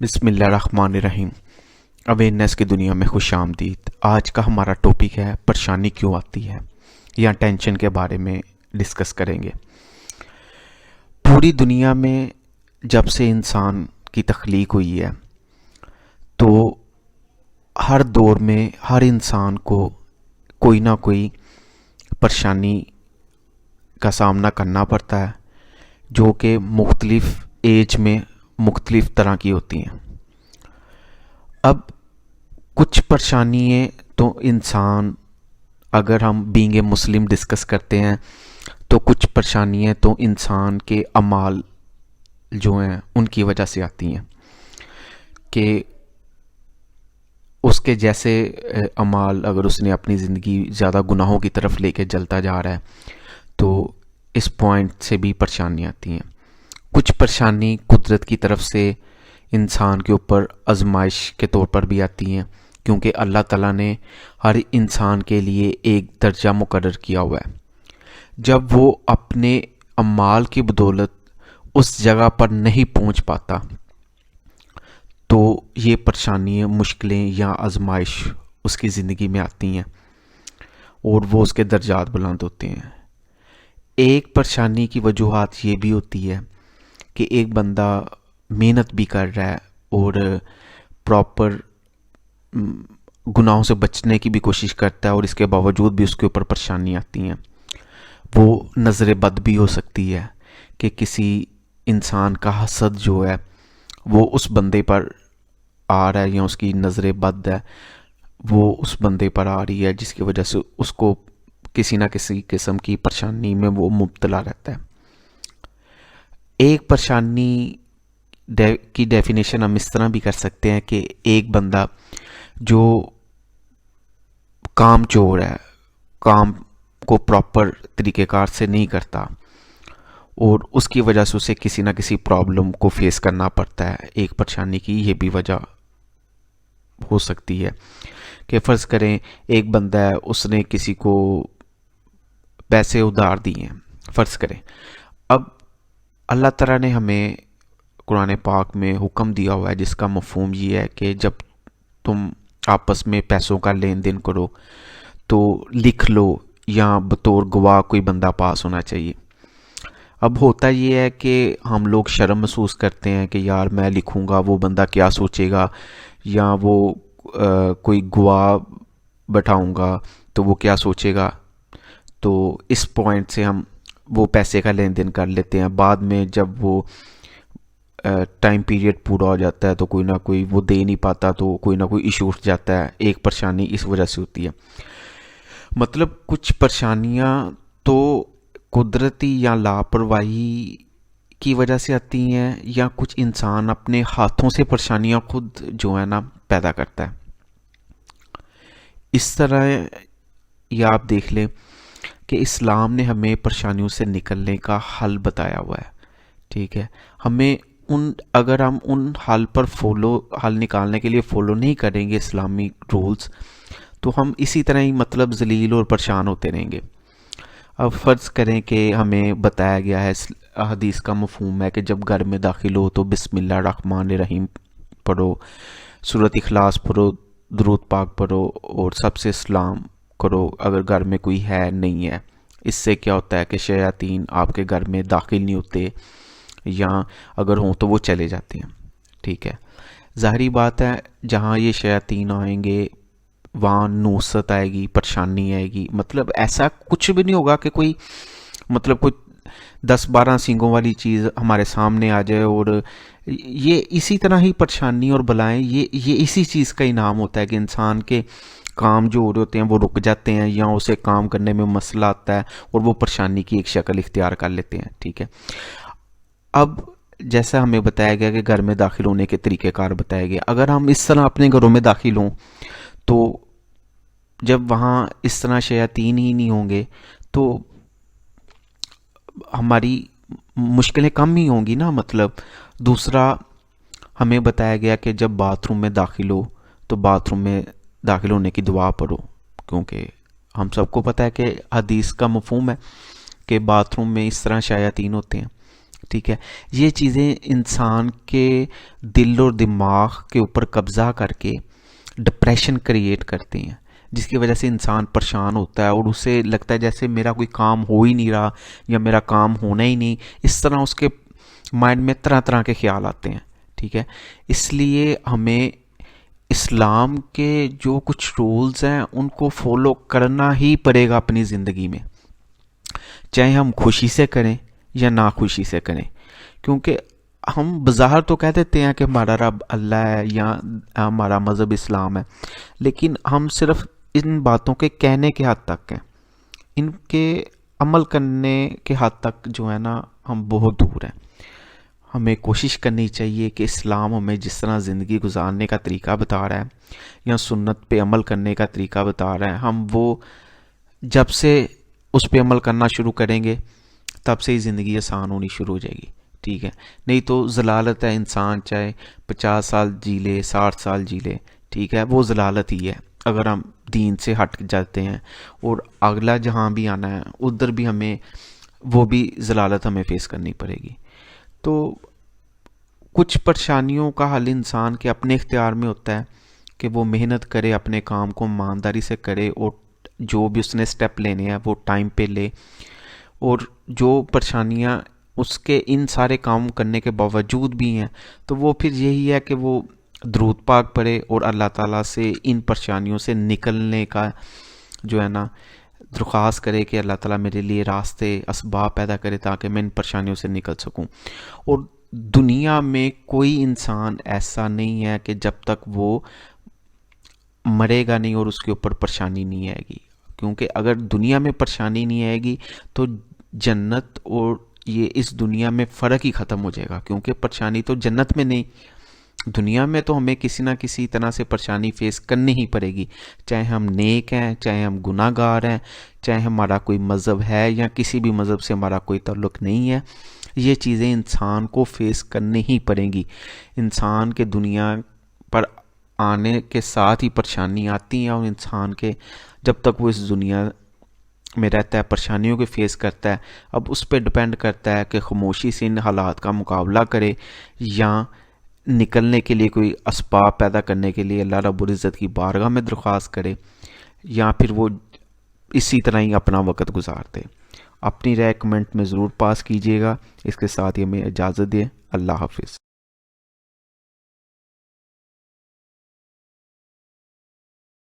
بسم اللہ الرحمن الرحیم۔ اویئرنیس کی دنیا میں خوش آمدید۔ آج کا ہمارا ٹاپک ہے پریشانی کیوں آتی ہے یا ٹینشن کے بارے میں ڈسکس کریں گے۔ پوری دنیا میں جب سے انسان کی تخلیق ہوئی ہے تو ہر دور میں ہر انسان کو کوئی نہ کوئی پریشانی کا سامنا کرنا پڑتا ہے، جو کہ مختلف ایج میں مختلف طرح کی ہوتی ہیں۔ اب کچھ پریشانیاں تو انسان، اگر ہم بینگ اے مسلم ڈسکس کرتے ہیں تو کچھ پریشانیاں تو انسان کے اعمال جو ہیں ان کی وجہ سے آتی ہیں کہ اس کے جیسے اعمال، اگر اس نے اپنی زندگی زیادہ گناہوں کی طرف لے کے چلتا جا رہا ہے تو اس پوائنٹ سے بھی پریشانیاں آتی ہیں۔ کچھ پریشانی قدرت کی طرف سے انسان کے اوپر آزمائش کے طور پر بھی آتی ہیں، کیونکہ اللہ تعالیٰ نے ہر انسان کے لیے ایک درجہ مقرر کیا ہوا ہے۔ جب وہ اپنے اعمال کی بدولت اس جگہ پر نہیں پہنچ پاتا تو یہ پریشانیاں، مشکلیں یا آزمائش اس کی زندگی میں آتی ہیں اور وہ اس کے درجات بلند ہوتے ہیں۔ ایک پریشانی کی وجوہات یہ بھی ہوتی ہے کہ ایک بندہ محنت بھی کر رہا ہے اور پراپر گناہوں سے بچنے کی بھی کوشش کرتا ہے، اور اس کے باوجود بھی اس کے اوپر پریشانی آتی ہیں۔ وہ نظر بد بھی ہو سکتی ہے کہ کسی انسان کا حسد جو ہے وہ اس بندے پر آ رہا ہے، یا اس کی نظر بد ہے وہ اس بندے پر آ رہی ہے، جس کی وجہ سے اس کو کسی نہ کسی قسم کی پریشانی میں وہ مبتلا رہتا ہے۔ ایک پریشانی کی ڈیفینیشن ہم اس طرح بھی کر سکتے ہیں کہ ایک بندہ جو کام چور ہے، کام کو پراپر طریقہ کار سے نہیں کرتا اور اس کی وجہ سے اسے کسی نہ کسی پرابلم کو فیس کرنا پڑتا ہے۔ ایک پریشانی کی یہ بھی وجہ ہو سکتی ہے کہ فرض کریں ایک بندہ ہے، اس نے کسی کو پیسے ادھار دیے ہیں، فرض کریں۔ اب اللہ تعالیٰ نے ہمیں قرآن پاک میں حکم دیا ہوا ہے جس کا مفہوم یہ ہے کہ جب تم آپس میں پیسوں کا لین دین کرو تو لکھ لو، یا بطور گواہ کوئی بندہ پاس ہونا چاہیے۔ اب ہوتا یہ ہے کہ ہم لوگ شرم محسوس کرتے ہیں کہ یار میں لکھوں گا وہ بندہ کیا سوچے گا، یا وہ کوئی گواہ بٹھاؤں گا تو وہ کیا سوچے گا، تو اس پوائنٹ سے ہم وہ پیسے کا لین دین کر لیتے ہیں۔ بعد میں جب وہ ٹائم پیریڈ پورا ہو جاتا ہے تو کوئی نہ کوئی وہ دے نہیں پاتا، تو کوئی نہ کوئی ایشو اٹھ جاتا ہے۔ ایک پریشانی اس وجہ سے ہوتی ہے۔ مطلب کچھ پریشانیاں تو قدرتی یا لاپرواہی کی وجہ سے آتی ہیں، یا کچھ انسان اپنے ہاتھوں سے پریشانیاں خود جو ہے نا پیدا کرتا ہے۔ اس طرح یا آپ دیکھ لیں کہ اسلام نے ہمیں پریشانیوں سے نکلنے کا حل بتایا ہوا ہے، ٹھیک ہے۔ ہمیں اگر ہم ان حل نکالنے کے لیے فالو نہیں کریں گے اسلامی رولز، تو ہم اسی طرح ہی مطلب ذلیل اور پریشان ہوتے رہیں گے۔ اب فرض کریں کہ ہمیں بتایا گیا ہے، حدیث کا مفہوم ہے کہ جب گھر میں داخل ہو تو بسم اللہ الرحمن الرحیم پڑھو، سورۃ اخلاص پڑھو، درود پاک پڑھو اور سب سے سلام کرو اگر گھر میں کوئی ہے نہیں ہے۔ اس سے کیا ہوتا ہے کہ شیاطین آپ کے گھر میں داخل نہیں ہوتے، یا اگر ہوں تو وہ چلے جاتے ہیں، ٹھیک ہے۔ ظاہری بات ہے جہاں یہ شیاطین آئیں گے وہاں نوست آئے گی، پریشانی آئے گی۔ مطلب ایسا کچھ بھی نہیں ہوگا کہ کوئی 10-12 سینگوں والی چیز ہمارے سامنے آ جائے، اور یہ اسی طرح ہی پریشانی اور بلائیں یہ اسی چیز کا انعام ہوتا ہے کہ انسان کے کام جو ہو رہے ہوتے ہیں وہ رک جاتے ہیں، یا اسے کام کرنے میں مسئلہ آتا ہے اور وہ پریشانی کی ایک شکل اختیار کر لیتے ہیں، ٹھیک ہے۔ اب جیسا ہمیں بتایا گیا کہ گھر میں داخل ہونے کے طریقہ کار بتایا گیا، اگر ہم اس طرح اپنے گھروں میں داخل ہوں تو جب وہاں اس طرح شیاطین ہی نہیں ہوں گے تو ہماری مشکلیں کم ہی ہوں گی نا۔ مطلب دوسرا ہمیں بتایا گیا کہ جب باتھ روم میں داخل ہو تو باتھ روم میں داخل ہونے کی دعا پڑھو، کیونکہ ہم سب کو پتہ ہے کہ حدیث کا مفہوم ہے کہ باتھ روم میں اس طرح شیاطین ہوتے ہیں، ٹھیک ہے، یہ چیزیں انسان کے دل اور دماغ کے اوپر قبضہ کر کے ڈپریشن کریٹ کرتے ہیں، جس کی وجہ سے انسان پریشان ہوتا ہے اور اسے لگتا ہے جیسے میرا کوئی کام ہو ہی نہیں رہا یا میرا کام ہونا ہی نہیں. اس طرح اس کے مائنڈ میں طرح طرح کے خیال آتے ہیں. ٹھیک ہے، اس لیے ہمیں اسلام کے جو کچھ رولز ہیں ان کو فالو کرنا ہی پڑے گا اپنی زندگی میں، چاہے ہم خوشی سے کریں یا ناخوشی سے کریں. کیونکہ ہم بظاہر تو کہہ دیتے ہیں کہ ہمارا رب اللہ ہے یا ہمارا مذہب اسلام ہے، لیکن ہم صرف ان باتوں کے کہنے کے حد تک ہیں، ان کے عمل کرنے کے حد تک جو ہے نا ہم بہت دور ہیں. ہمیں کوشش کرنی چاہیے کہ اسلام ہمیں جس طرح زندگی گزارنے کا طریقہ بتا رہا ہے یا سنت پہ عمل کرنے کا طریقہ بتا رہا ہے، ہم وہ جب سے اس پہ عمل کرنا شروع کریں گے تب سے ہی زندگی آسان ہونی شروع ہو جائے گی. ٹھیک ہے، نہیں تو ضلالت ہے، انسان چاہے 50 سال جی لے 60 سال جی لے، ٹھیک ہے، وہ ضلالت ہی ہے اگر ہم دین سے ہٹ جاتے ہیں. اور اگلا جہاں بھی آنا ہے ادھر بھی ہمیں وہ بھی ضلالت ہمیں فیس کرنی پڑے گی. تو کچھ پریشانیوں کا حل انسان کے اپنے اختیار میں ہوتا ہے کہ وہ محنت کرے، اپنے کام کو ایمانداری سے کرے اور جو بھی اس نے سٹیپ لینے ہیں وہ ٹائم پہ لے. اور جو پریشانیاں اس کے ان سارے کام کرنے کے باوجود بھی ہیں تو وہ پھر یہی ہے کہ وہ درود پاک پڑھے اور اللہ تعالیٰ سے ان پریشانیوں سے نکلنے کا جو ہے نا درخواست کرے کہ اللہ تعالیٰ میرے لیے راستے اسباب پیدا کرے تاکہ میں ان پریشانیوں سے نکل سکوں. اور دنیا میں کوئی انسان ایسا نہیں ہے کہ جب تک وہ مرے گا نہیں اور اس کے اوپر پریشانی نہیں آئے گی. کیونکہ اگر دنیا میں پریشانی نہیں آئے گی تو جنت اور یہ اس دنیا میں فرق ہی ختم ہو جائے گا. کیونکہ پریشانی تو جنت میں نہیں، دنیا میں تو ہمیں کسی نہ کسی طرح سے پریشانی فیس کرنی ہی پڑے گی، چاہے ہم نیک ہیں، چاہے ہم گناہ گار ہیں، چاہے ہمارا کوئی مذہب ہے یا کسی بھی مذہب سے ہمارا کوئی تعلق نہیں ہے. یہ چیزیں انسان کو فیس کرنی ہی پڑیں گی. انسان کے دنیا پر آنے کے ساتھ ہی پریشانی آتی ہیں، اور انسان کے جب تک وہ اس دنیا میں رہتا ہے پریشانیوں کے فیس کرتا ہے. اب اس پہ ڈپینڈ کرتا ہے کہ خاموشی سے ان حالات کا مقابلہ کرے یا نکلنے کے لیے کوئی اسباب پیدا کرنے کے لیے اللہ رب العزت کی بارگاہ میں درخواست کرے، یا پھر وہ اسی طرح ہی اپنا وقت گزارتے. اپنی رائے کمنٹ میں ضرور پاس کیجیے گا. اس کے ساتھ ہی ہمیں اجازت دیں. اللہ حافظ.